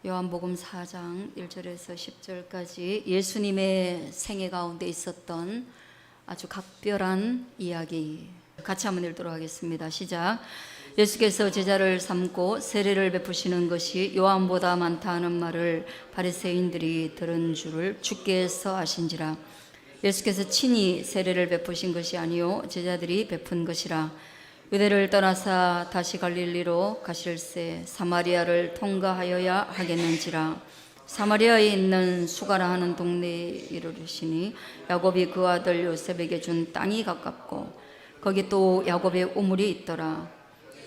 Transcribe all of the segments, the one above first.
요한복음 4장 1절에서 10절까지 예수님의 생애 가운데 있었던 아주 각별한 이야기 같이 한번 읽도록 하겠습니다. 시작. 예수께서 제자를 삼고 세례를 베푸시는 것이 요한보다 많다 하는 말을 바리새인들이 들은 줄을 주께서 아신지라. 예수께서 친히 세례를 베푸신 것이 아니요 제자들이 베푼 것이라. 유대를 떠나사 다시 갈릴리로 가실새 사마리아를 통과하여야 하겠는지라. 사마리아에 있는 수가라 하는 동네에 이르르시니 야곱이 그 아들 요셉에게 준 땅이 가깝고 거기 또 야곱의 우물이 있더라.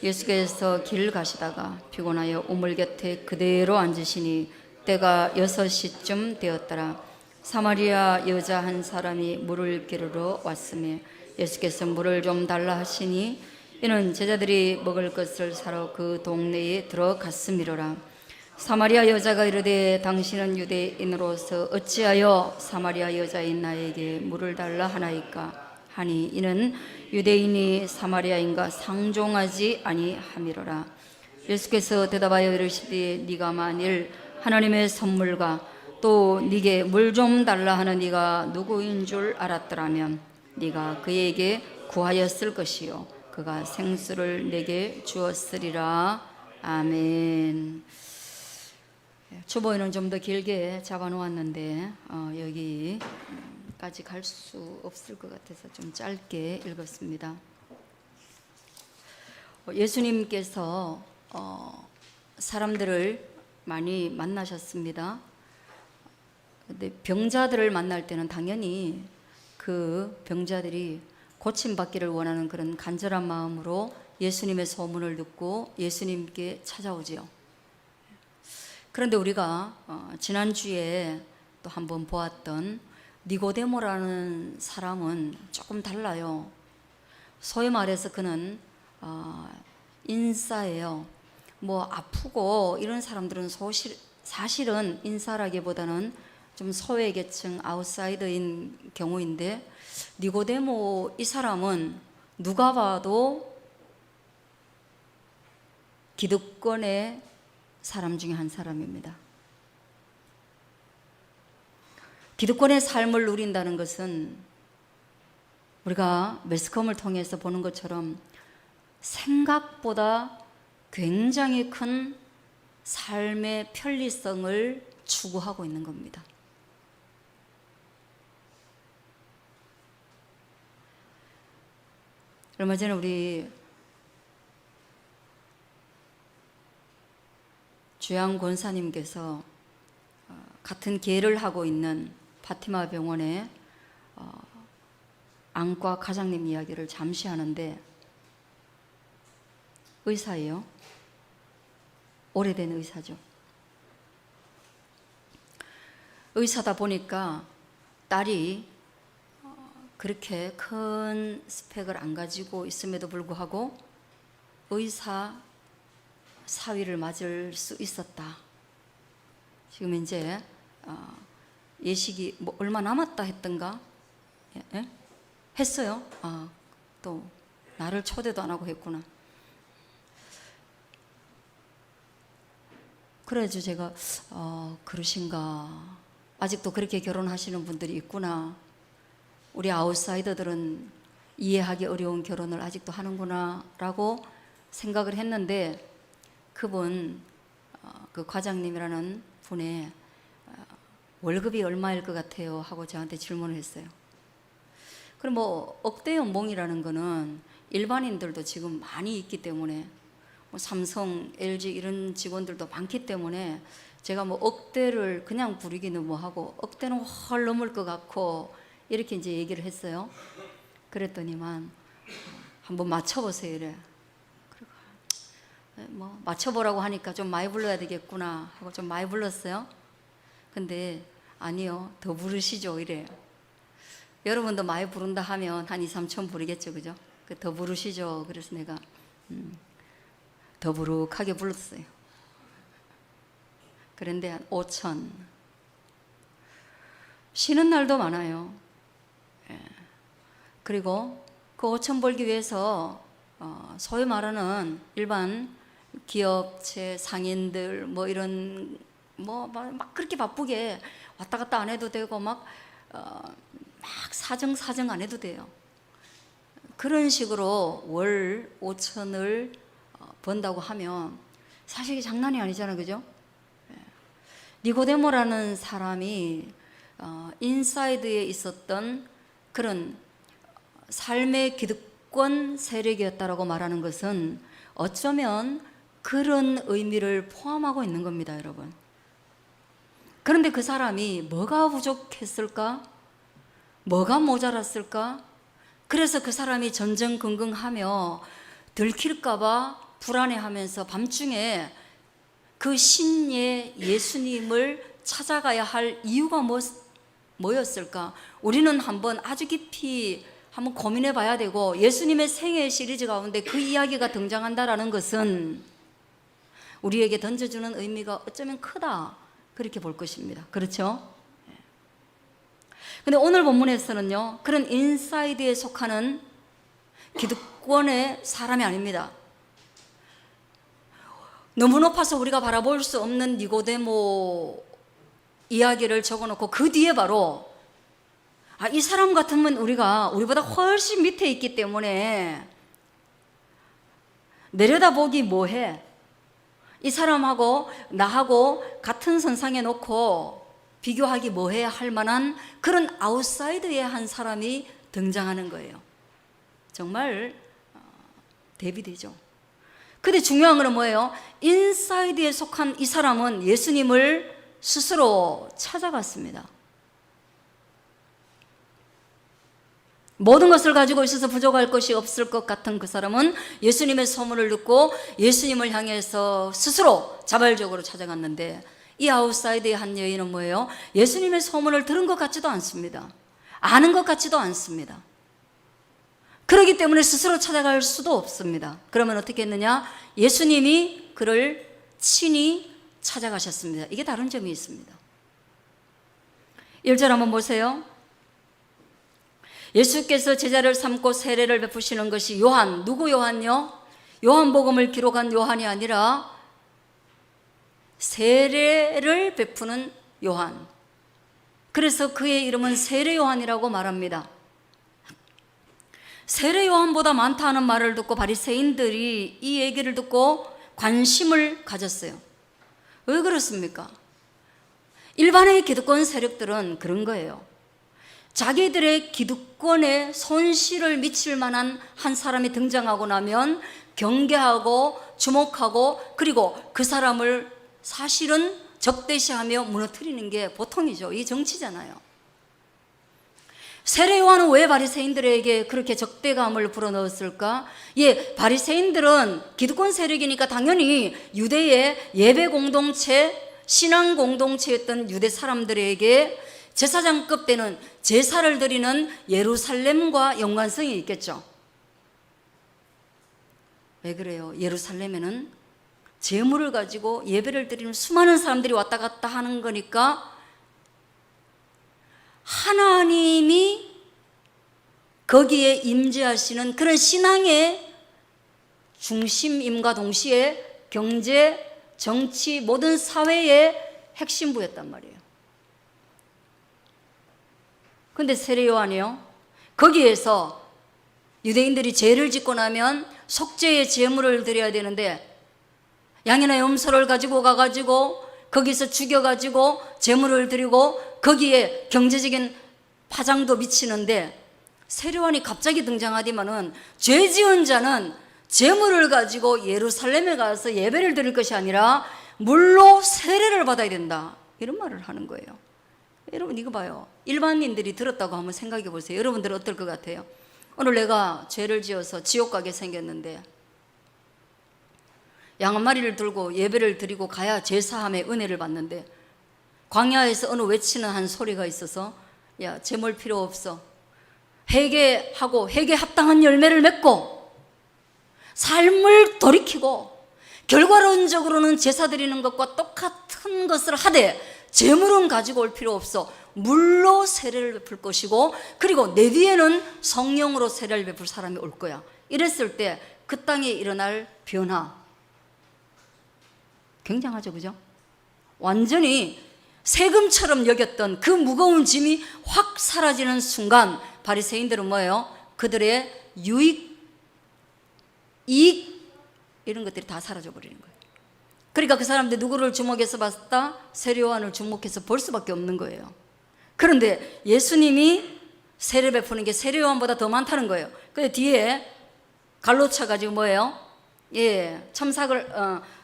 예수께서 길 가시다가 피곤하여 우물 곁에 그대로 앉으시니 때가 6시쯤 되었더라. 사마리아 여자 한 사람이 물을 기르러 왔으며 예수께서 물을 좀 달라 하시니 이는 제자들이 먹을 것을 사러 그 동네에 들어갔음이로라. 사마리아 여자가 이르되 당신은 유대인으로서 어찌하여 사마리아 여자인 나에게 물을 달라 하나이까 하니 이는 유대인이 사마리아인과 상종하지 아니함이로라. 예수께서 대답하여 이르시되 네가 만일 하나님의 선물과 또 네게 물 좀 달라 하는 네가 누구인 줄 알았더라면 네가 그에게 구하였을 것이요 그가 생수를 내게 주었으리라. 아멘. 초보에는 좀 더 길게 잡아놓았는데 여기까지 갈 수 없을 것 같아서 좀 짧게 읽었습니다. 예수님께서 사람들을 많이 만나셨습니다. 근데 병자들을 만날 때는 당연히 그 병자들이 고침받기를 원하는 그런 간절한 마음으로 예수님의 소문을 듣고 예수님께 찾아오지요. 그런데 우리가 지난주에 또 한번 보았던 니고데모라는 사람은 조금 달라요. 소위 말해서 그는 인싸예요. 뭐 아프고 이런 사람들은 사실은 인싸라기보다는 좀 소외계층 아웃사이더인 경우인데 니고데모 이 사람은 누가 봐도 기득권의 사람 중에 한 사람입니다. 기득권의 삶을 누린다는 것은 우리가 매스컴을 통해서 보는 것처럼 생각보다 굉장히 큰 삶의 편리성을 추구하고 있는 겁니다. 얼마 전에 우리 주양 권사님께서 같은 계를 하고 있는 파티마 병원의 안과 과장님 이야기를 잠시 하는데 의사예요. 오래된 의사죠. 의사다 보니까 딸이 그렇게 큰 스펙을 안 가지고 있음에도 불구하고 의사 사위를 맞을 수 있었다. 지금 이제 예식이 뭐 얼마 남았다 했던가? 예? 했어요? 또 나를 초대도 안 하고 했구나. 그래서 제가 그러신가? 아직도 그렇게 결혼하시는 분들이 있구나. 우리 아웃사이더들은 이해하기 어려운 결혼을 아직도 하는구나 라고 생각을 했는데 그분 그 과장님이라는 분의 월급이 얼마일 것 같아요 하고 저한테 질문을 했어요. 그럼 뭐 억대 연봉이라는 거는 일반인들도 지금 많이 있기 때문에 뭐 삼성, LG 이런 직원들도 많기 때문에 제가 뭐 억대를 그냥 부르기는 뭐하고 억대는 훨 넘을 것 같고 이렇게 이제 얘기를 했어요. 그랬더니만 한번 맞춰보세요 이래. 그리고 뭐 맞춰보라고 하니까 좀 많이 불러야 되겠구나 하고 좀 많이 불렀어요. 근데 아니요 더 부르시죠 이래요. 여러분도 많이 부른다 하면 한 2, 3천 부르겠죠, 그죠? 더 부르시죠. 그래서 내가 더부룩하게 불렀어요. 그런데 한 5천. 쉬는 날도 많아요. 그리고 그 5천 벌기 위해서 소위 말하는 일반 기업체 상인들 뭐 이런 막 그렇게 바쁘게 왔다 갔다 안 해도 되고 막 사정 안 해도 돼요. 그런 식으로 월 5천을 번다고 하면 사실 이게 장난이 아니잖아요, 그죠? 니고데모라는 사람이 인사이드에 있었던 그런 삶의 기득권 세력이었다라고 말하는 것은 어쩌면 그런 의미를 포함하고 있는 겁니다, 여러분. 그런데 그 사람이 뭐가 부족했을까? 뭐가 모자랐을까? 그래서 그 사람이 전전긍긍하며 들킬까봐 불안해하면서 밤중에 그 신예 예수님을 찾아가야 할 이유가 뭐였을까? 우리는 한번 아주 깊이 한번 고민해 봐야 되고, 예수님의 생애 시리즈 가운데 그 이야기가 등장한다라는 것은 우리에게 던져주는 의미가 어쩌면 크다, 그렇게 볼 것입니다. 그렇죠? 근데 오늘 본문에서는요, 그런 인사이드에 속하는 기득권의 사람이 아닙니다. 너무 높아서 우리가 바라볼 수 없는 니고데모 이야기를 적어놓고 그 뒤에 바로 이 사람 같으면 우리보다 훨씬 밑에 있기 때문에 내려다보기 뭐해? 이 사람하고 나하고 같은 선상에 놓고 비교하기 뭐해? 할 만한 그런 아웃사이드의 한 사람이 등장하는 거예요. 정말 대비되죠. 근데 중요한 건 뭐예요? 인사이드에 속한 이 사람은 예수님을 스스로 찾아갔습니다. 모든 것을 가지고 있어서 부족할 것이 없을 것 같은 그 사람은 예수님의 소문을 듣고 예수님을 향해서 스스로 자발적으로 찾아갔는데, 이 아웃사이드의 한 여인은 뭐예요? 예수님의 소문을 들은 것 같지도 않습니다. 아는 것 같지도 않습니다. 그렇기 때문에 스스로 찾아갈 수도 없습니다. 그러면 어떻게 했느냐? 예수님이 그를 친히 찾아가셨습니다. 이게 다른 점이 있습니다. 1절 한번 보세요. 예수께서 제자를 삼고 세례를 베푸시는 것이 요한, 누구 요한요? 요한복음을 기록한 요한이 아니라 세례를 베푸는 요한. 그래서 그의 이름은 세례 요한이라고 말합니다. 세례 요한보다 많다 하는 말을 듣고 바리새인들이 이 얘기를 듣고 관심을 가졌어요. 왜 그렇습니까? 일반의 기득권 세력들은 그런 거예요. 자기들의 기득권에 손실을 미칠 만한 한 사람이 등장하고 나면 경계하고 주목하고, 그리고 그 사람을 사실은 적대시하며 무너뜨리는 게 보통이죠. 이 정치잖아요. 세례 요한은 왜 바리새인들에게 그렇게 적대감을 불어넣었을까? 바리새인들은 기득권 세력이니까 당연히 유대의 예배 공동체, 신앙 공동체였던 유대 사람들에게 제사장급 되는 제사를 드리는 예루살렘과 연관성이 있겠죠. 왜 그래요? 예루살렘에는 제물을 가지고 예배를 드리는 수많은 사람들이 왔다 갔다 하는 거니까 하나님이 거기에 임재하시는 그런 신앙의 중심임과 동시에 경제, 정치, 모든 사회의 핵심부였단 말이에요. 근데 세례 요한이요, 거기에서 유대인들이 죄를 짓고 나면 속죄의 제물을 드려야 되는데, 양이나 염소를 가지고 가가지고 거기서 죽여가지고 제물을 드리고 거기에 경제적인 파장도 미치는데, 세례 요한이 갑자기 등장하더만은 죄 지은 자는 제물을 가지고 예루살렘에 가서 예배를 드릴 것이 아니라 물로 세례를 받아야 된다, 이런 말을 하는 거예요. 여러분 이거 봐요. 일반인들이 들었다고 한번 생각해 보세요. 여러분들 어떨 것 같아요? 오늘 내가 죄를 지어서 지옥 가게 생겼는데 양 한 마리를 들고 예배를 드리고 가야 제사함의 은혜를 받는데, 광야에서 어느 외치는 한 소리가 있어서 야, 제물 필요 없어, 회개하고 회개 합당한 열매를 맺고 삶을 돌이키고 결과론적으로는 제사 드리는 것과 똑같은 것을 하되 제물은 가지고 올 필요 없어, 물로 세례를 베풀 것이고 그리고 내 뒤에는 성령으로 세례를 베풀 사람이 올 거야. 이랬을 때 그 땅에 일어날 변화 굉장하죠, 그죠? 완전히 세금처럼 여겼던 그 무거운 짐이 확 사라지는 순간 바리새인들은 뭐예요? 그들의 유익, 이익 이런 것들이 다 사라져 버리는 거예요. 그러니까 그 사람들 누구를 주목해서 봤다? 세례요한을 주목해서 볼 수밖에 없는 거예요. 그런데 예수님이 세례 베푸는 게 세례요한보다 더 많다는 거예요. 근데 뒤에 갈로 차가지고 뭐예요?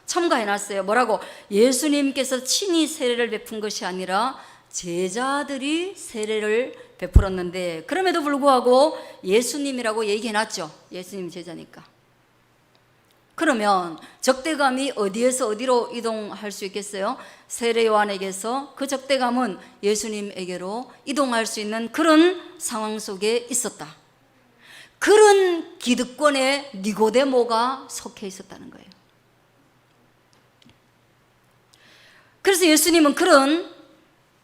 첨가해놨어요. 뭐라고? 예수님께서 친히 세례를 베푼 것이 아니라 제자들이 세례를 베풀었는데, 그럼에도 불구하고 예수님이라고 얘기해놨죠. 예수님 제자니까. 그러면 적대감이 어디에서 어디로 이동할 수 있겠어요? 세례 요한에게서 그 적대감은 예수님에게로 이동할 수 있는 그런 상황 속에 있었다. 그런 기득권에 니고데모가 속해 있었다는 거예요. 그래서 예수님은 그런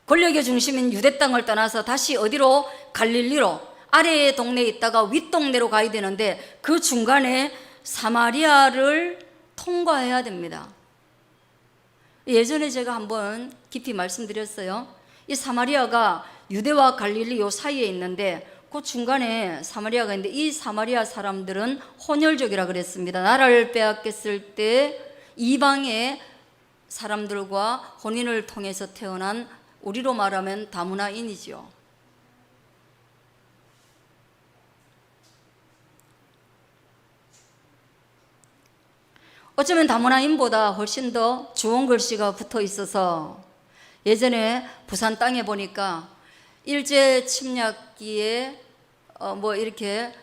권력의 중심인 유대 땅을 떠나서 다시 어디로? 갈릴리로, 아래의 동네에 있다가 윗동네로 가야 되는데 그 중간에 사마리아를 통과해야 됩니다. 예전에 제가 한번 깊이 말씀드렸어요. 이 사마리아가 유대와 갈릴리 요 사이에 있는데 그 중간에 사마리아가 있는데, 이 사마리아 사람들은 혼혈족이라 그랬습니다. 나라를 빼앗겼을 때 이방의 사람들과 혼인을 통해서 태어난, 우리로 말하면 다문화인이죠. 어쩌면 다문화인보다 훨씬 더 좋은 글씨가 붙어 있어서, 예전에 부산 땅에 보니까 일제 침략기에 이렇게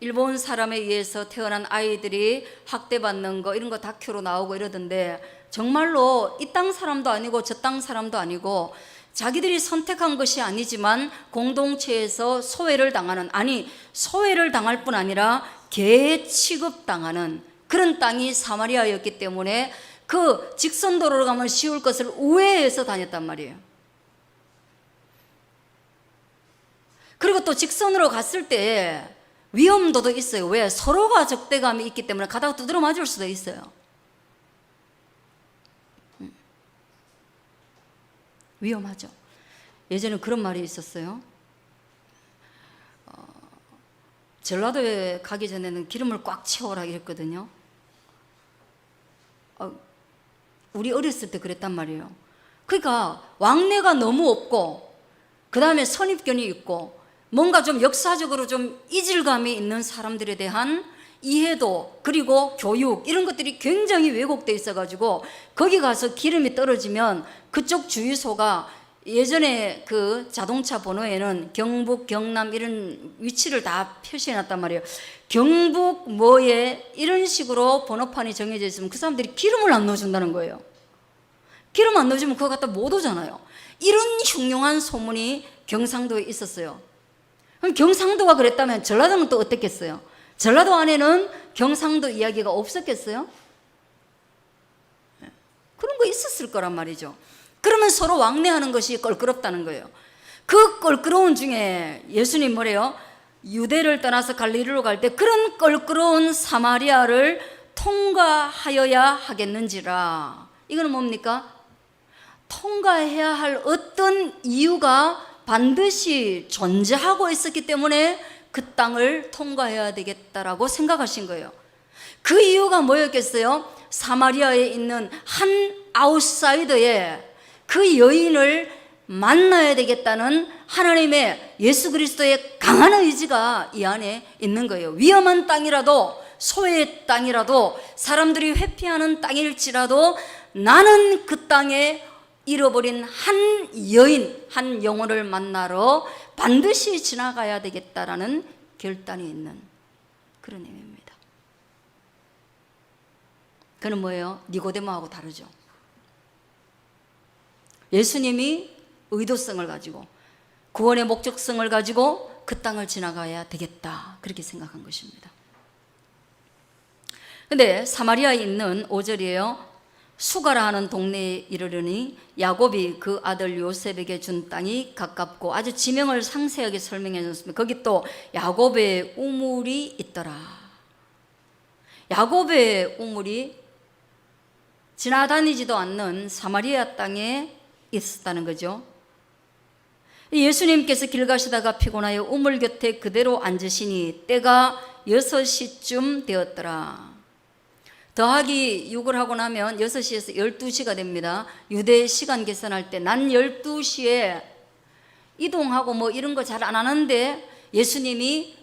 일본 사람에 의해서 태어난 아이들이 학대받는 거, 이런 거 다큐로 나오고 이러던데, 정말로 이 땅 사람도 아니고 저 땅 사람도 아니고 자기들이 선택한 것이 아니지만 공동체에서 소외를 당하는, 아니 소외를 당할 뿐 아니라 개 취급당하는 그런 땅이 사마리아였기 때문에 그 직선도로로 가면 쉬울 것을 우회해서 다녔단 말이에요. 그리고 또 직선으로 갔을 때 위험도도 있어요. 왜? 서로가 적대감이 있기 때문에 가다가 두드러 맞을 수도 있어요. 위험하죠. 예전에 그런 말이 있었어요. 전라도에 가기 전에는 기름을 꽉 채워라 이랬거든요. 우리 어렸을 때 그랬단 말이에요. 그러니까 왕래가 너무 없고, 그 다음에 선입견이 있고, 뭔가 좀 역사적으로 좀 이질감이 있는 사람들에 대한 이해도, 그리고 교육, 이런 것들이 굉장히 왜곡되어 있어가지고 거기 가서 기름이 떨어지면 그쪽 주유소가, 예전에 그 자동차 번호에는 경북, 경남 이런 위치를 다 표시해놨단 말이에요. 경북 뭐에 이런 식으로 번호판이 정해져 있으면 그 사람들이 기름을 안 넣어준다는 거예요. 기름 안 넣어주면 그거 갖다 못 오잖아요. 이런 흉흉한 소문이 경상도에 있었어요. 그럼 경상도가 그랬다면 전라도는 또 어땠겠어요? 전라도 안에는 경상도 이야기가 없었겠어요? 그런 거 있었을 거란 말이죠. 그러면 서로 왕래하는 것이 껄끄럽다는 거예요. 그 껄끄러운 중에 예수님 뭐래요? 유대를 떠나서 갈릴리로 갈 때 그런 껄끄러운 사마리아를 통과하여야 하겠는지라. 이거는 뭡니까? 통과해야 할 어떤 이유가 반드시 존재하고 있었기 때문에 그 땅을 통과해야 되겠다라고 생각하신 거예요. 그 이유가 뭐였겠어요? 사마리아에 있는 한 아웃사이더에 그 여인을 만나야 되겠다는 하나님의, 예수 그리스도의 강한 의지가 이 안에 있는 거예요. 위험한 땅이라도, 소외의 땅이라도, 사람들이 회피하는 땅일지라도 나는 그 땅에 잃어버린 한 여인, 한 영혼을 만나러 반드시 지나가야 되겠다라는 결단이 있는 그런 의미입니다. 그는 뭐예요? 니고데모하고 다르죠. 예수님이 의도성을 가지고, 구원의 목적성을 가지고 그 땅을 지나가야 되겠다, 그렇게 생각한 것입니다. 근데 사마리아에 있는 5절이에요. 수가라 하는 동네에 이르르니 야곱이 그 아들 요셉에게 준 땅이 가깝고, 아주 지명을 상세하게 설명해 줬습니다. 거기 또 야곱의 우물이 있더라. 야곱의 우물이 지나다니지도 않는 사마리아 땅에 있었다는 거죠. 예수님께서 길 가시다가 피곤하여 우물 곁에 그대로 앉으시니 때가 6시쯤 되었더라. 더하기 6을 하고 나면 6시에서 12시가 됩니다. 유대 시간 계산할 때 난 12시에 이동하고 뭐 이런 거 잘 안 하는데 예수님이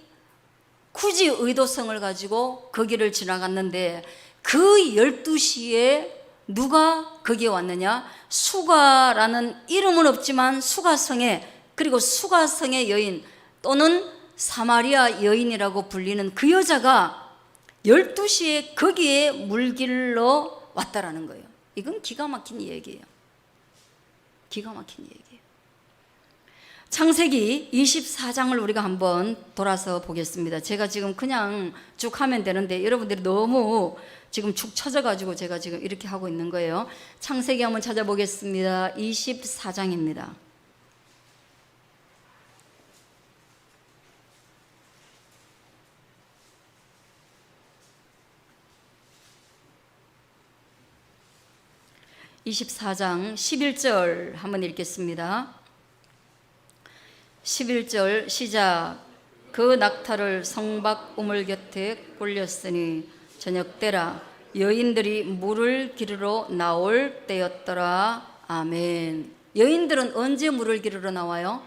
굳이 의도성을 가지고 거기를 지나갔는데 그 12시에 누가 거기에 왔느냐? 수가라는 이름은 없지만 수가성에, 그리고 수가성의 여인 또는 사마리아 여인이라고 불리는 그 여자가 12시에 거기에 물길로 왔다라는 거예요. 이건 기가 막힌 얘기예요. 기가 막힌 얘기예요. 창세기 24장을 우리가 한번 돌아서 보겠습니다. 제가 지금 그냥 쭉 하면 되는데 여러분들이 너무 지금 축 처져가지고 제가 지금 이렇게 하고 있는 거예요. 창세기 한번 찾아보겠습니다. 24장입니다. (24장) 11절 한번 읽겠습니다. 11절 시작. 그 낙타를 성박 우물 곁에 굴렸으니 저녁 때라. 여인들이 물을 기르러 나올 때였더라. 아멘. 여인들은 언제 물을 기르러 나와요?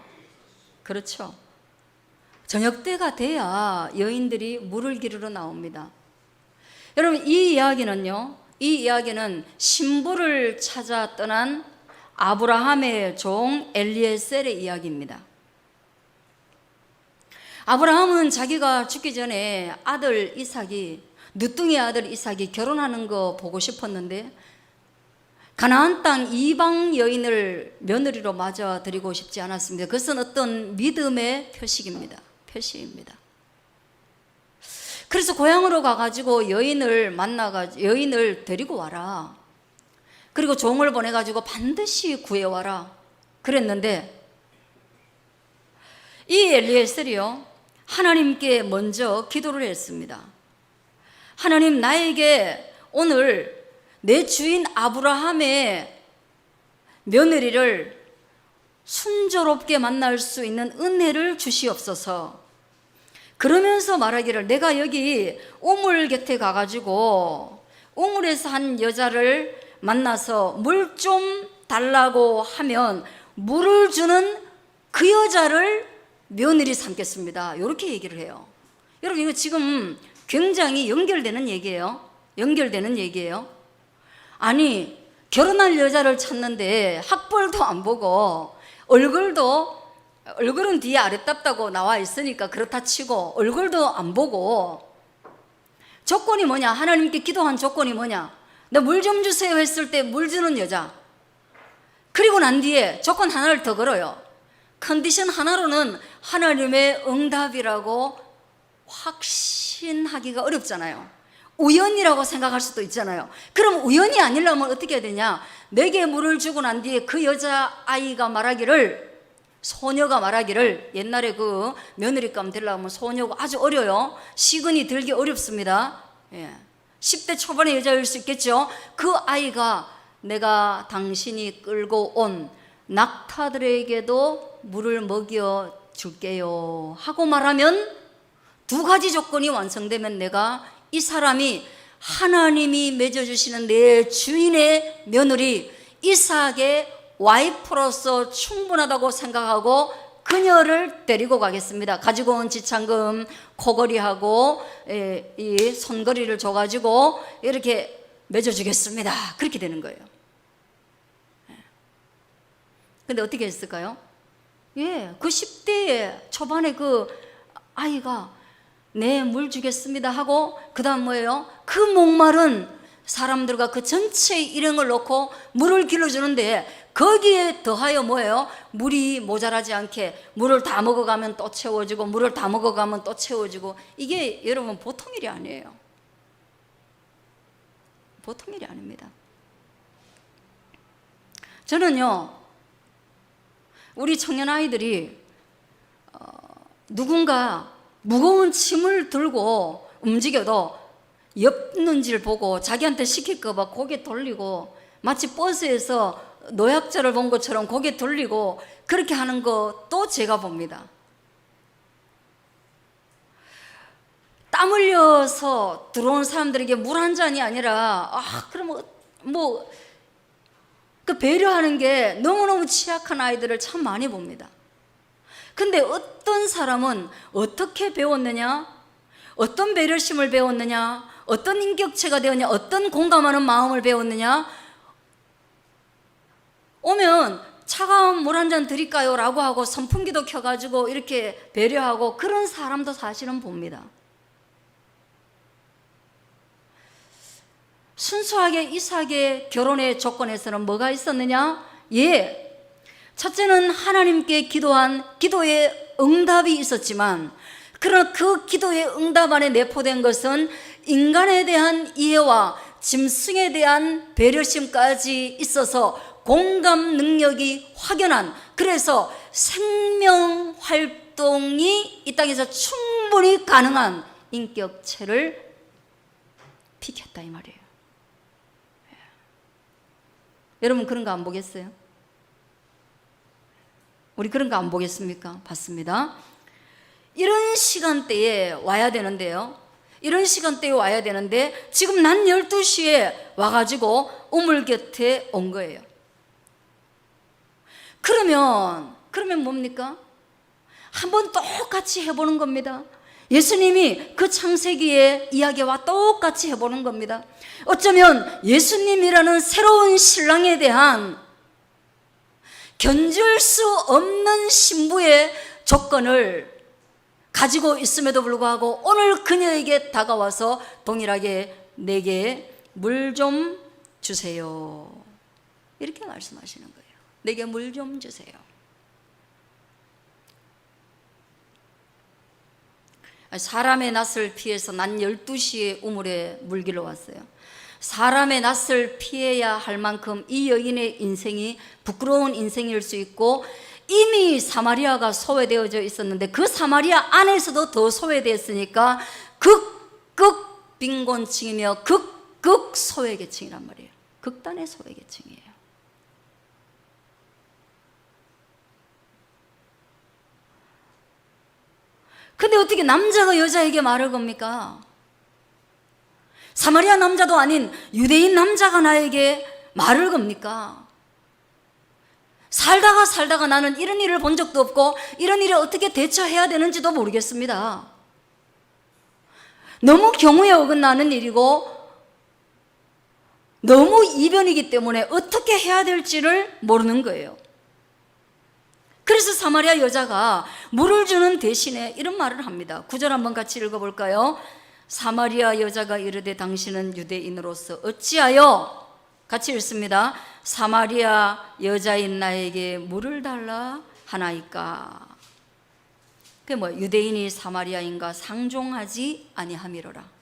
그렇죠. 저녁 때가 돼야 여인들이 물을 기르러 나옵니다. 여러분, 이 이야기는 신부를 찾아 떠난 아브라함의 종 엘리에셀의 이야기입니다. 아브라함은 자기가 죽기 전에 아들 이삭이, 늦둥이 아들 이삭이 결혼하는 거 보고 싶었는데 가나안 땅 이방 여인을 며느리로 맞아들이고 싶지 않았습니다. 그것은 어떤 믿음의 표시입니다. 그래서 고향으로 가가지고 여인을 데리고 와라. 그리고 종을 보내가지고 반드시 구해와라. 그랬는데 이 엘리에셀이요, 하나님께 먼저 기도를 했습니다. 하나님, 나에게 오늘 내 주인 아브라함의 며느리를 순조롭게 만날 수 있는 은혜를 주시옵소서. 그러면서 말하기를, 내가 여기 우물 곁에 가가지고 우물에서 한 여자를 만나서 물 좀 달라고 하면 물을 주는 그 여자를 며느리 삼겠습니다. 이렇게 얘기를 해요. 여러분, 이거 지금 굉장히 연결되는 얘기예요. 아니, 결혼할 여자를 찾는데 학벌도 안 보고 얼굴은 뒤에 아름답다고 나와 있으니까 그렇다 치고 얼굴도 안 보고 조건이 뭐냐? 하나님께 기도한 조건이 뭐냐? 나 물 좀 주세요 했을 때 물 주는 여자. 그리고 난 뒤에 조건 하나를 더 걸어요. 컨디션 하나로는 하나님의 응답이라고 확신하기가 어렵잖아요. 우연이라고 생각할 수도 있잖아요. 그럼 우연이 아니려면 어떻게 해야 되냐? 내게 물을 주고 난 뒤에 그 여자아이가 소녀가 말하기를, 옛날에 그 며느리감 되려면 소녀고 아주 어려요. 시근이 들기 어렵습니다. 10대 초반의 여자일 수 있겠죠. 그 아이가 내가 당신이 끌고 온 낙타들에게도 물을 먹여 줄게요 하고 말하면 두 가지 조건이 완성되면 내가 이 사람이 하나님이 맺어주시는 내 주인의 며느리 이삭의 와이프로서 충분하다고 생각하고 그녀를 데리고 가겠습니다. 가지고 온 지창금, 코걸이하고 이 손거리를 줘가지고 이렇게 맺어주겠습니다. 그렇게 되는 거예요. 근데 어떻게 했을까요? 그 10대 초반에 그 아이가 네, 물 주겠습니다 하고 그 다음 뭐예요? 그 목마른 사람들과 그 전체의 일행을 놓고 물을 길러주는데 거기에 더하여 뭐예요? 물이 모자라지 않게 물을 다 먹어가면 또 채워지고 물을 다 먹어가면 또 채워지고, 이게 여러분 보통 일이 아니에요. 보통 일이 아닙니다. 저는요, 우리 청년 아이들이 누군가 무거운 짐을 들고 움직여도 엮는지를 보고 자기한테 시킬까 봐 고개 돌리고, 마치 버스에서 노약자를 본 것처럼 고개 돌리고 그렇게 하는 거 또 제가 봅니다. 땀 흘려서 들어온 사람들에게 물 한 잔이 아니라 그러면 그 배려하는 게 너무너무 취약한 아이들을 참 많이 봅니다. 근데 어떤 사람은 어떻게 배웠느냐, 어떤 배려심을 배웠느냐, 어떤 인격체가 되었냐, 어떤 공감하는 마음을 배웠느냐, 오면 차가운 물 한 잔 드릴까요? 라고 하고 선풍기도 켜가지고 이렇게 배려하고 그런 사람도 사실은 봅니다. 순수하게 이삭의 결혼의 조건에서는 뭐가 있었느냐? 첫째는 하나님께 기도한 기도의 응답이 있었지만, 그러나 그 기도의 응답 안에 내포된 것은 인간에 대한 이해와 짐승에 대한 배려심까지 있어서 공감 능력이 확연한, 그래서 생명 활동이 이 땅에서 충분히 가능한 인격체를 픽했다 이 말이에요. 여러분 그런 거 안 보겠어요? 우리 그런 거 안 보겠습니까? 봤습니다. 이런 시간대에 와야 되는데요. 이런 시간대에 와야 되는데 지금 낮 12시에 와가지고 우물 곁에 온 거예요. 그러면 뭡니까? 한번 똑같이 해보는 겁니다. 예수님이 그 창세기의 이야기와 똑같이 해보는 겁니다. 어쩌면 예수님이라는 새로운 신랑에 대한 견줄 수 없는 신부의 조건을 가지고 있음에도 불구하고 오늘 그녀에게 다가와서 동일하게 내게 물 좀 주세요, 이렇게 말씀하시는 거예요. 내게 물 좀 주세요. 사람의 낯을 피해서 낮 12시에 우물에 물기로 왔어요. 사람의 낯을 피해야 할 만큼 이 여인의 인생이 부끄러운 인생일 수 있고, 이미 사마리아가 소외되어져 있었는데 그 사마리아 안에서도 더 소외되었으니까 극극 빈곤층이며 극극 소외계층이란 말이에요. 극단의 소외계층이에요. 근데 어떻게 남자가 여자에게 말을 겁니까? 사마리아 남자도 아닌 유대인 남자가 나에게 말을 겁니까? 살다가 나는 이런 일을 본 적도 없고 이런 일에 어떻게 대처해야 되는지도 모르겠습니다. 너무 경우에 어긋나는 일이고 너무 이변이기 때문에 어떻게 해야 될지를 모르는 거예요. 그래서 사마리아 여자가 물을 주는 대신에 이런 말을 합니다. 9절 한번 같이 읽어볼까요? 사마리아 여자가 이르되 당신은 유대인으로서 어찌하여, 같이 읽습니다. 사마리아 여자인 나에게 물을 달라 하나이까. 그게 뭐 유대인이 사마리아인과 상종하지 아니함이로라.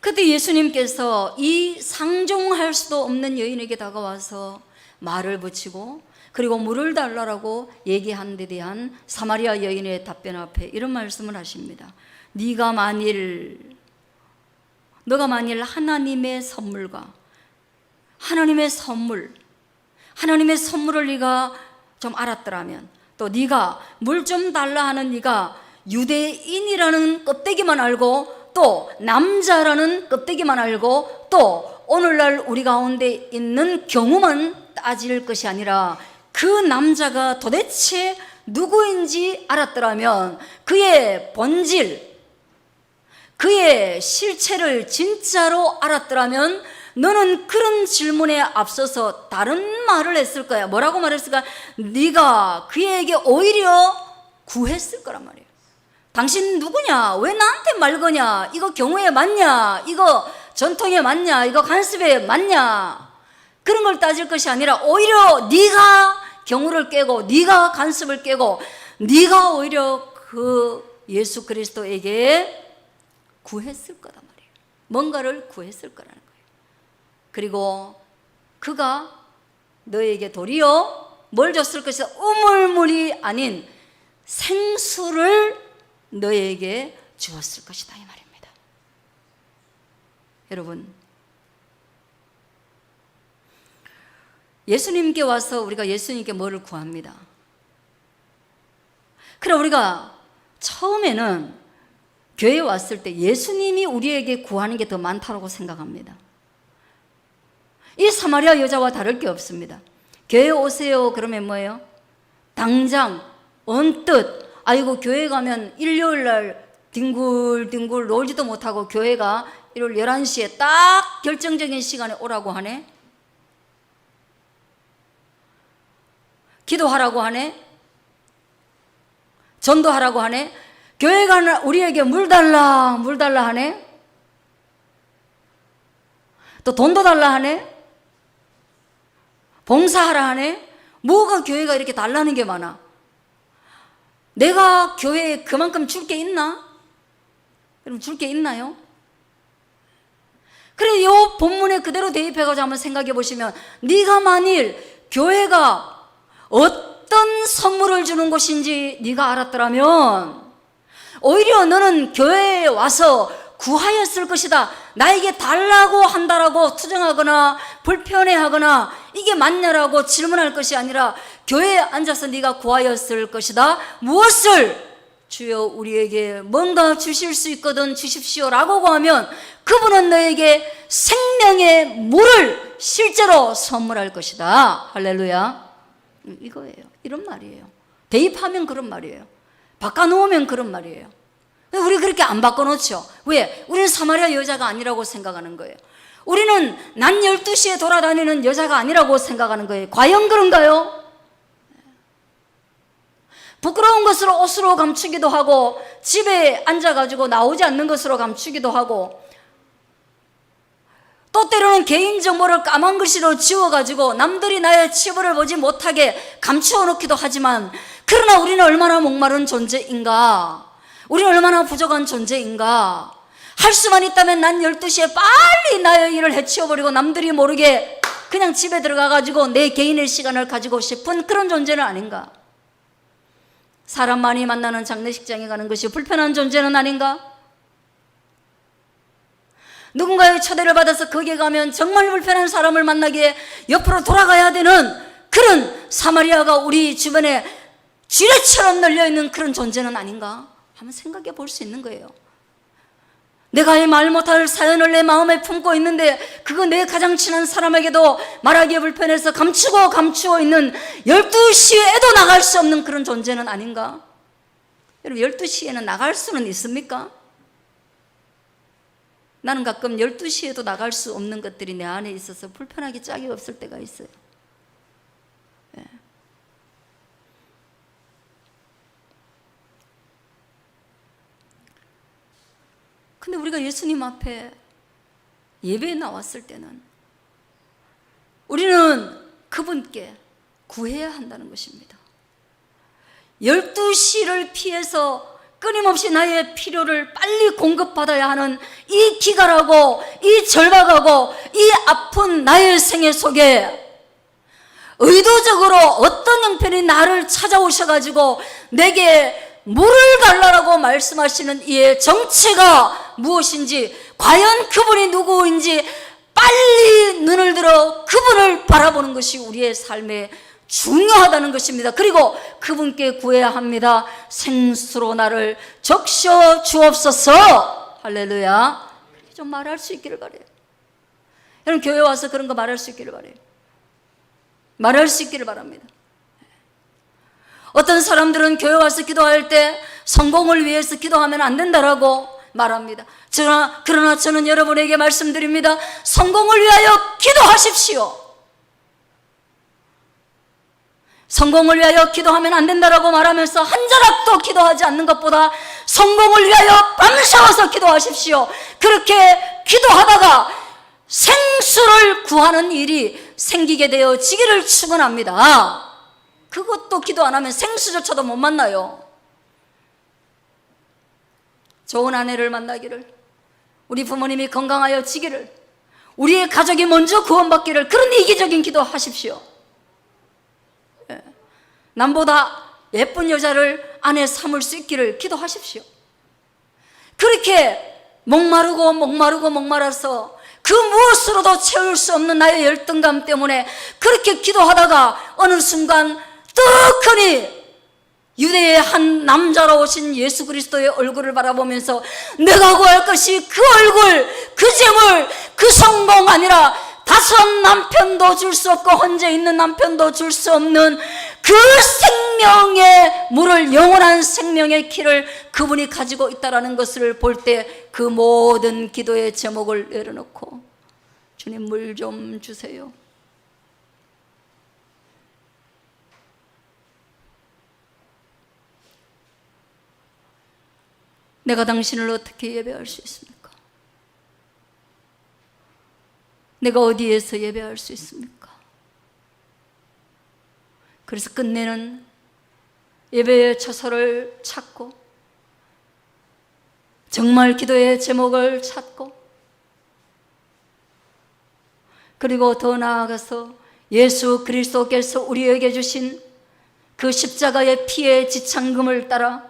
그때 예수님께서 이 상종할 수도 없는 여인에게 다가와서 말을 붙이고 그리고 물을 달라고 얘기한 데 대한 사마리아 여인의 답변 앞에 이런 말씀을 하십니다. 너가 만일 하나님의 선물과 하나님의 선물을 네가 좀 알았더라면, 또 네가 물 좀 달라 하는 네가 유대인이라는 껍데기만 알고 또 남자라는 껍데기만 알고 또 오늘날 우리 가운데 있는 경우만 따질 것이 아니라 그 남자가 도대체 누구인지 알았더라면, 그의 본질, 그의 실체를 진짜로 알았더라면 너는 그런 질문에 앞서서 다른 말을 했을 거야. 뭐라고 말했을까? 네가 그에게 오히려 구했을 거란 말이에요. 당신 누구냐? 왜 나한테 말 거냐? 이거 경우에 맞냐? 이거 전통에 맞냐? 이거 간섭에 맞냐? 그런 걸 따질 것이 아니라 오히려 네가 경우를 깨고 네가 간섭을 깨고 네가 오히려 그 예수 그리스도에게 구했을 거란 말이에요. 뭔가를 구했을 거라는 거예요. 그리고 그가 너에게 도리어 뭘 줬을 것이다. 우물물이 아닌 생수를 너에게 주었을 것이다, 이 말입니다. 여러분, 예수님께 와서 우리가 예수님께 뭐를 구합니다. 그럼 우리가 처음에는 교회에 왔을 때 예수님이 우리에게 구하는 게 더 많다고 생각합니다. 이 사마리아 여자와 다를 게 없습니다. 교회에 오세요 그러면 뭐예요? 당장 언뜻 아이고 교회 가면 일요일 날 뒹굴뒹굴 놀지도 못하고 교회가 일요일 11시에 딱 결정적인 시간에 오라고 하네. 기도하라고 하네. 전도하라고 하네. 교회가 우리에게 물 달라 하네. 또 돈도 달라 하네. 봉사하라 하네. 뭐가 교회가 이렇게 달라는 게 많아? 내가 교회에 그만큼 줄 게 있나? 여러분, 줄 게 있나요? 그래, 이 본문에 그대로 대입해가지고 한번 생각해 보시면, 네가 만일 교회가 어떤 선물을 주는 곳인지 네가 알았더라면 오히려 너는 교회에 와서 구하였을 것이다. 나에게 달라고 한다라고 투정하거나 불편해하거나 이게 맞냐라고 질문할 것이 아니라 교회에 앉아서 네가 구하였을 것이다. 무엇을? 주여 우리에게 뭔가 주실 수 있거든 주십시오라고 구하면 그분은 너에게 생명의 물을 실제로 선물할 것이다. 할렐루야. 이거예요. 이런 말이에요. 대입하면 그런 말이에요. 바꿔놓으면 그런 말이에요. 우리 그렇게 안 바꿔놓죠. 왜? 우리는 사마리아 여자가 아니라고 생각하는 거예요. 우리는 낮 12시에 돌아다니는 여자가 아니라고 생각하는 거예요. 과연 그런가요? 부끄러운 것으로 옷으로 감추기도 하고 집에 앉아가지고 나오지 않는 것으로 감추기도 하고 또 때로는 개인정보를 까만 글씨로 지워가지고 남들이 나의 치부를 보지 못하게 감추어 놓기도 하지만 그러나 우리는 얼마나 목마른 존재인가? 우리는 얼마나 부족한 존재인가? 할 수만 있다면 난 12시에 빨리 나의 일을 해치워버리고 남들이 모르게 그냥 집에 들어가가지고 내 개인의 시간을 가지고 싶은 그런 존재는 아닌가? 사람 많이 만나는 장례식장에 가는 것이 불편한 존재는 아닌가? 누군가의 초대를 받아서 거기에 가면 정말 불편한 사람을 만나기에 옆으로 돌아가야 되는 그런 사마리아가 우리 주변에 쥐레처럼 널려있는 그런 존재는 아닌가? 한번 생각해 볼 수 있는 거예요. 내가 이 말 못할 사연을 내 마음에 품고 있는데 그거 내 가장 친한 사람에게도 말하기에 불편해서 감추어 있는 12시에도 나갈 수 없는 그런 존재는 아닌가? 여러분 12시에는 나갈 수는 있습니까? 나는 가끔 12시에도 나갈 수 없는 것들이 내 안에 있어서 불편하기 짝이 없을 때가 있어요. 예. 근데 우리가 예수님 앞에 예배에 나왔을 때는 우리는 그분께 구해야 한다는 것입니다. 12시를 피해서 끊임없이 나의 필요를 빨리 공급받아야 하는 이 기갈하고 이 절박하고 이 아픈 나의 생애 속에 의도적으로 어떤 형편이 나를 찾아오셔가지고 내게 물을 달라고 말씀하시는 이의 정체가 무엇인지 과연 그분이 누구인지 빨리 눈을 들어 그분을 바라보는 것이 우리의 삶의 중요하다는 것입니다. 그리고 그분께 구해야 합니다. 생수로 나를 적셔 주옵소서. 할렐루야. 좀 말할 수 있기를 바래요. 여러분 교회 와서 그런 거 말할 수 있기를 바래요. 말할 수 있기를 바랍니다. 어떤 사람들은 교회 와서 기도할 때 성공을 위해서 기도하면 안 된다라고 말합니다. 그러나 저는 여러분에게 말씀드립니다. 성공을 위하여 기도하십시오. 성공을 위하여 기도하면 안 된다라고 말하면서 한 자락도 기도하지 않는 것보다 성공을 위하여 밤새워서 기도하십시오. 그렇게 기도하다가 생수를 구하는 일이 생기게 되어지기를 축원합니다. 그것도 기도 안 하면 생수조차도 못 만나요. 좋은 아내를 만나기를, 우리 부모님이 건강하여 지기를, 우리의 가족이 먼저 구원받기를, 그런 이기적인 기도 하십시오. 남보다 예쁜 여자를 아내 삼을 수 있기를 기도하십시오. 그렇게 목마라서 그 무엇으로도 채울 수 없는 나의 열등감 때문에 그렇게 기도하다가 어느 순간 뜨거니 유대의 한 남자로 오신 예수 그리스도의 얼굴을 바라보면서 내가 구할 것이 그 얼굴, 그 재물, 그 성공 아니라 다섯 남편도 줄 수 없고 혼자 있는 남편도 줄 수 없는 그 생명의 물을, 영원한 생명의 키를 그분이 가지고 있다는 것을 볼 때 그 모든 기도의 제목을 내려놓고 주님 물 좀 주세요. 내가 당신을 어떻게 예배할 수 있습니까? 내가 어디에서 예배할 수 있습니까? 그래서 끝내는 예배의 처소를 찾고 정말 기도의 제목을 찾고 그리고 더 나아가서 예수 그리스도께서 우리에게 주신 그 십자가의 피의 지창금을 따라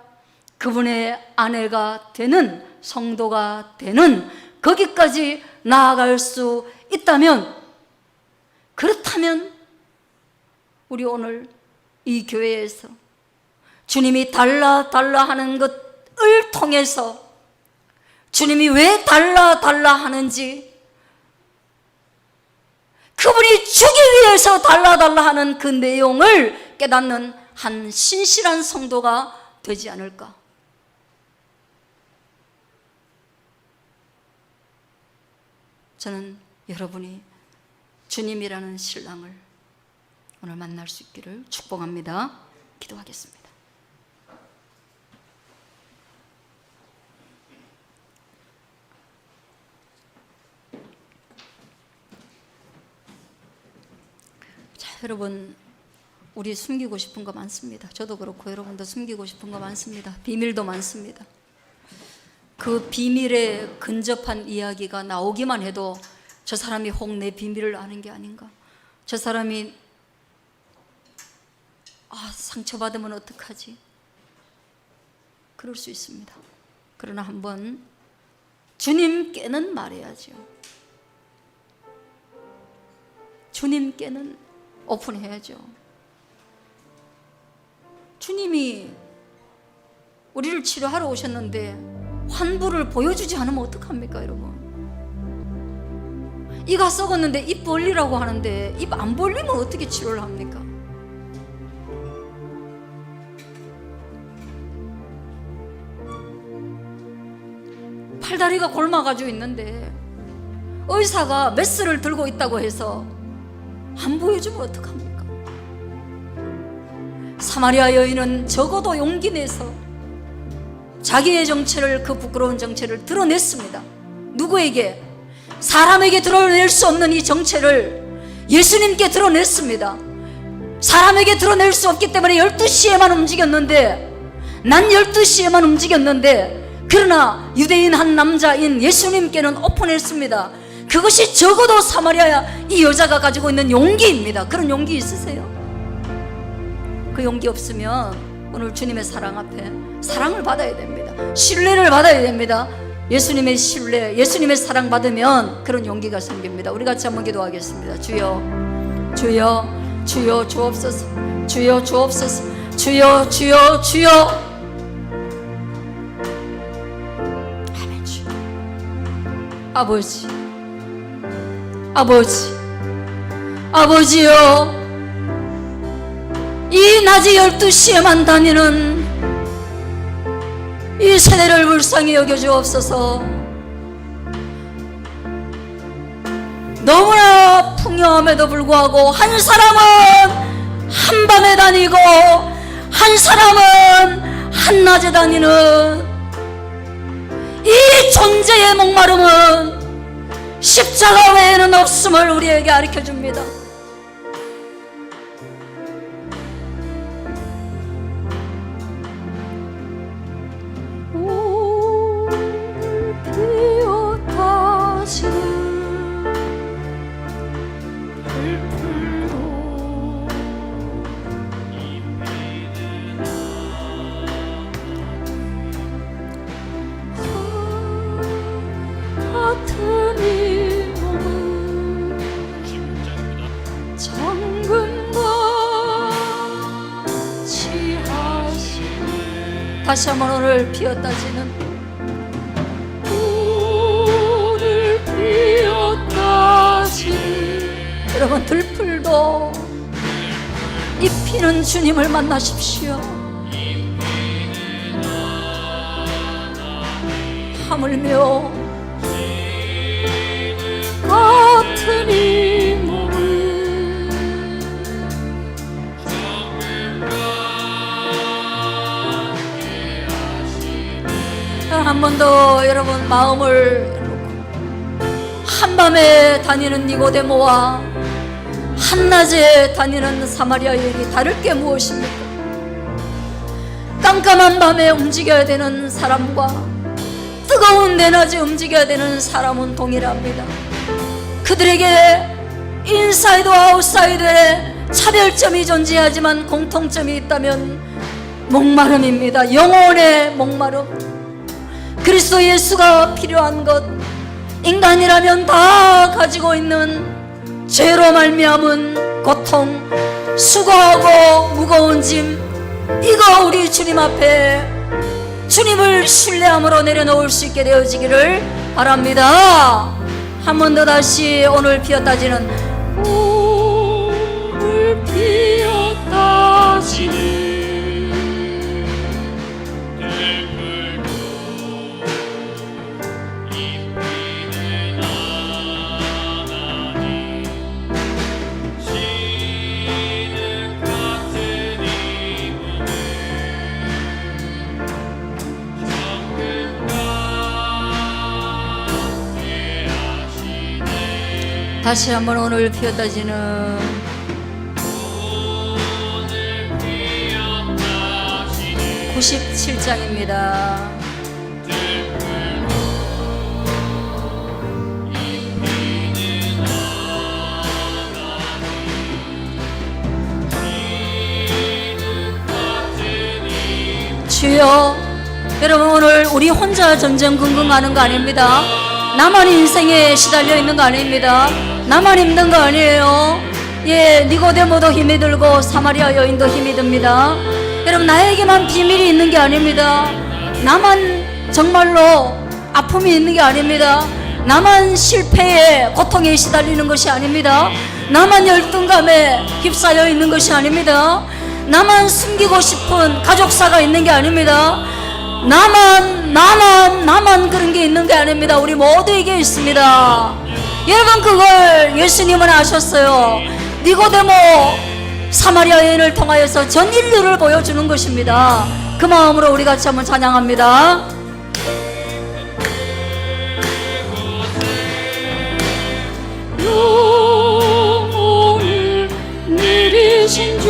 그분의 아내가 되는, 성도가 되는 거기까지 나아갈 수 있다면, 그렇다면 우리 오늘 이 교회에서 주님이 달라 하는 것을 통해서 주님이 왜 달라 하는지, 그분이 주기 위해서 달라 하는 그 내용을 깨닫는 한 신실한 성도가 되지 않을까. 저는 여러분이 주님이라는 신랑을 오늘 만날 수 있기를 축복합니다. 기도하겠습니다. 자, 여러분, 우리 숨기고 싶은 거 많습니다. 저도 그렇고 여러분도 숨기고 싶은 거 많습니다. 비밀도 많습니다. 그 비밀에 근접한 이야기가 나오기만 해도 저 사람이 혹 내 비밀을 아는 게 아닌가, 저 사람이 상처받으면 어떡하지, 그럴 수 있습니다. 그러나 한번 주님께는 말해야죠. 주님께는 오픈해야죠. 주님이 우리를 치료하러 오셨는데 환부를 보여주지 않으면 어떡합니까, 여러분? 이가 썩었는데 입 벌리라고 하는데 입 안 벌리면 어떻게 치료를 합니까? 팔다리가 곪아가지고 있는데 의사가 메스를 들고 있다고 해서 안 보여주면 어떡합니까? 사마리아 여인은 적어도 용기 내서 자기의 정체를, 그 부끄러운 정체를 드러냈습니다. 누구에게? 사람에게 드러낼 수 없는 이 정체를 예수님께 드러냈습니다. 사람에게 드러낼 수 없기 때문에 12시에만 움직였는데, 난 12시에만 움직였는데, 그러나 유대인 한 남자인 예수님께는 오픈했습니다. 그것이 적어도 사마리아 이 여자가 가지고 있는 용기입니다. 그런 용기 있으세요? 그 용기 없으면 오늘 주님의 사랑 앞에 사랑을 받아야 됩니다. 신뢰를 받아야 됩니다. 예수님의 신뢰, 예수님의 사랑 받으면 그런 용기가 생깁니다. 우리 같이 한번 기도하겠습니다. 주여, 주여, 주여 주옵소서. 주여 주옵소서. 주여, 주여, 주여. 아멘. 주여. 아버지, 아버지, 아버지요, 이 낮에 12시에만 다니는 이 세대를 불쌍히 여겨주옵소서. 너무나 풍요함에도 불구하고 한 사람은 한밤에 다니고 한 사람은 한낮에 다니는 이 존재의 목마름은 십자가 외에는 없음을 우리에게 가르쳐줍니다. 같은 이 몸은 정금같이 하시네. 다시 한번 오늘 피었다지는 오늘 피었다지는 여러분 들풀도 이 피는 주님을 만나십시오. 하물며 같은 이 몸을 한 번 더 여러분 마음을 한밤에 다니는 니고데모와 한낮에 다니는 사마리아 여인이 다를 게 무엇입니까? 깜깜한 밤에 움직여야 되는 사람과 뜨거운 내낮에 움직여야 되는 사람은 동일합니다. 그들에게 인사이드와 아웃사이드에 차별점이 존재하지만 공통점이 있다면 목마름입니다. 영혼의 목마름. 그리스도 예수가 필요한 것, 인간이라면 다 가지고 있는 죄로 말미암은 고통, 수고하고 무거운 짐, 이거 우리 주님 앞에 주님을 신뢰함으로 내려놓을 수 있게 되어지기를 바랍니다. 한 번 더 다시 오늘 피었다지는 오늘 피었다지는 다시 한번 오늘 피었다지는 97장입니다. 주여, 여러분 오늘 우리 혼자 전전긍긍하는 거 아닙니다. 나만 인생에 시달려 있는 거 아닙니다. 나만 힘든 거 아니에요. 예, 니고데모도 힘이 들고 사마리아 여인도 힘이 듭니다. 여러분 나에게만 비밀이 있는 게 아닙니다. 나만 정말로 아픔이 있는 게 아닙니다. 나만 실패에 고통에 시달리는 것이 아닙니다. 나만 열등감에 휩싸여 있는 것이 아닙니다. 나만 숨기고 싶은 가족사가 있는 게 아닙니다. 나만 그런 게 있는 게 아닙니다. 우리 모두에게 있습니다. 여러분 그걸 예수님은 아셨어요. 니고데모 사마리아 여인을 통하여서 전 인류를 보여주는 것입니다. 그 마음으로 우리 같이 한번 찬양합니다. 영혼을 내리신 주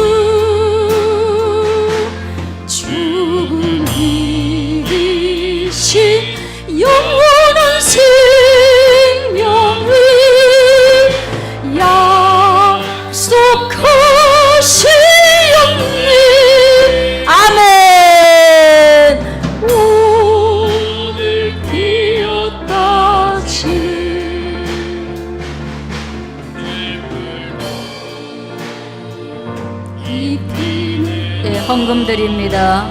영원한 생명을 약속하시옵니. 아멘. 오늘 피었다지 이 피는 헌금드립니다.